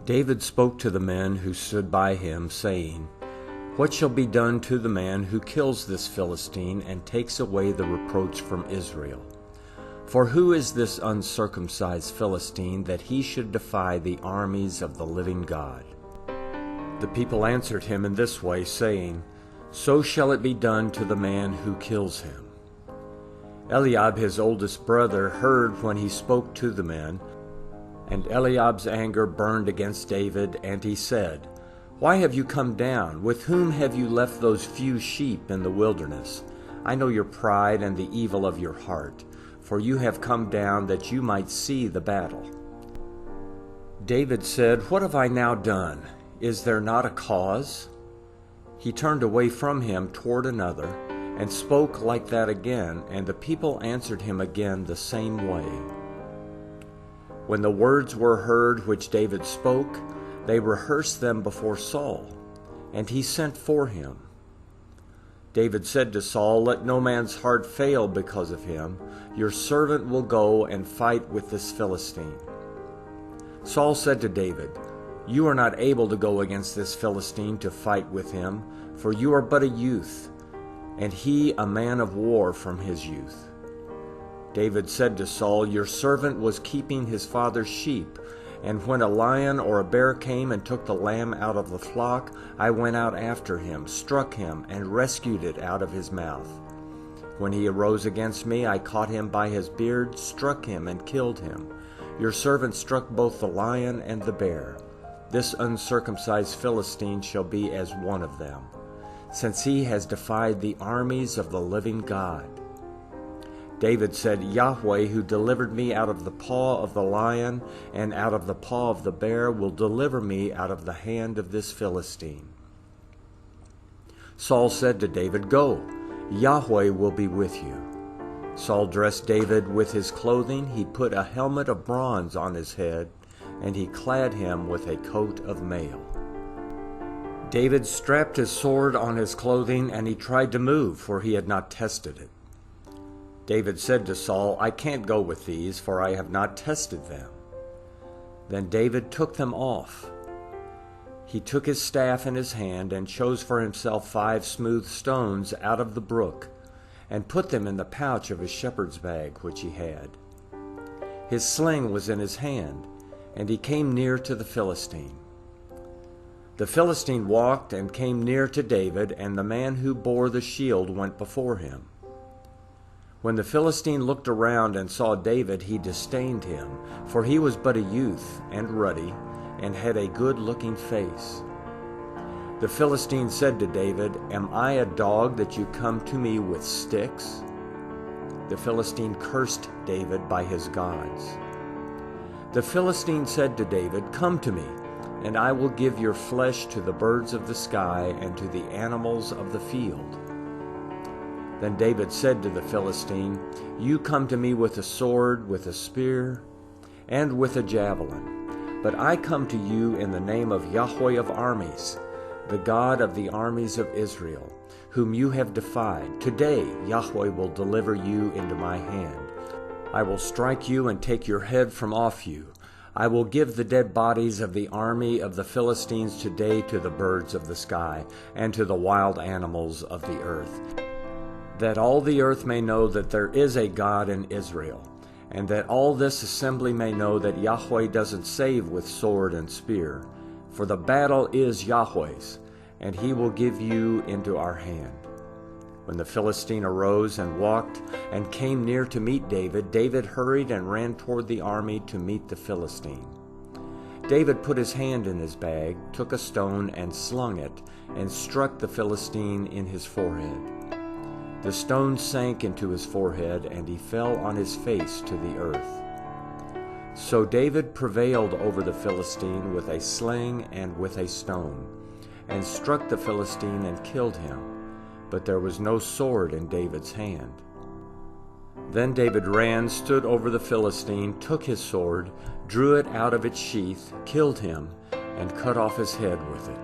David spoke to the men who stood by him, saying, "What shall be done to the man who kills this Philistine and takes away the reproach from Israel? For who is this uncircumcised Philistine that he should defy the armies of the living God?" The people answered him in this way, saying, "So shall it be done to the man who kills him." Eliab, his oldest brother, heard when he spoke to the men, and Eliab's anger burned against David, and he said, "Why have you come down? With whom have you left those few sheep in the wilderness? I know your pride and the evil of your heart, for you have come down that you might see the battle." David said, "What have I now done? Is there not a cause?" He turned away from him toward another, and spoke like that again, and the people answered him again the same way. When the words were heard which David spoke, they rehearsed them before Saul, and he sent for him. David said to Saul, "Let no man's heart fail because of him. Your servant will go and fight with this Philistine." Saul said to David, "You are not able to go against this Philistine to fight with him, for you are but a youth, and he a man of war from his youth." David said to Saul, "Your servant was keeping his father's sheep, and when a lion or a bear came and took the lamb out of the flock, I went out after him, struck him, and rescued it out of his mouth. When he arose against me, I caught him by his beard, struck him, and killed him. Your servant struck both the lion and the bear. This uncircumcised Philistine shall be as one of them, since he has defied the armies of the living God." David said, "Yahweh, who delivered me out of the paw of the lion and out of the paw of the bear, will deliver me out of the hand of this Philistine." Saul said to David, "Go, Yahweh will be with you." Saul dressed David with his clothing. He put a helmet of bronze on his head, and he clad him with a coat of mail. David strapped his sword on his clothing, and he tried to move, for he had not tested it. David said to Saul, "I can't go with these, for I have not tested them." Then David took them off. He took his staff in his hand and chose for himself 5 smooth stones out of the brook, and put them in the pouch of his shepherd's bag which he had. His sling was in his hand, and he came near to the Philistine. The Philistine walked and came near to David, and the man who bore the shield went before him. When the Philistine looked around and saw David, he disdained him, for he was but a youth and ruddy, and had a good-looking face. The Philistine said to David, "Am I a dog that you come to me with sticks?" The Philistine cursed David by his gods. The Philistine said to David, "Come to me, and I will give your flesh to the birds of the sky and to the animals of the field." Then David said to the Philistine, "You come to me with a sword, with a spear, and with a javelin. But I come to you in the name of Yahweh of armies, the God of the armies of Israel, whom you have defied. Today Yahweh will deliver you into my hand. I will strike you and take your head from off you. I will give the dead bodies of the army of the Philistines today to the birds of the sky and to the wild animals of the earth, that all the earth may know that there is a God in Israel, and that all this assembly may know that Yahweh doesn't save with sword and spear, for the battle is Yahweh's, and he will give you into our hand." When the Philistine arose and walked and came near to meet David, David hurried and ran toward the army to meet the Philistine. David put his hand in his bag, took a stone and slung it, and struck the Philistine in his forehead. The stone sank into his forehead, and he fell on his face to the earth. So David prevailed over the Philistine with a sling and with a stone, and struck the Philistine and killed him, but there was no sword in David's hand. Then David ran, stood over the Philistine, took his sword, drew it out of its sheath, killed him, and cut off his head with it.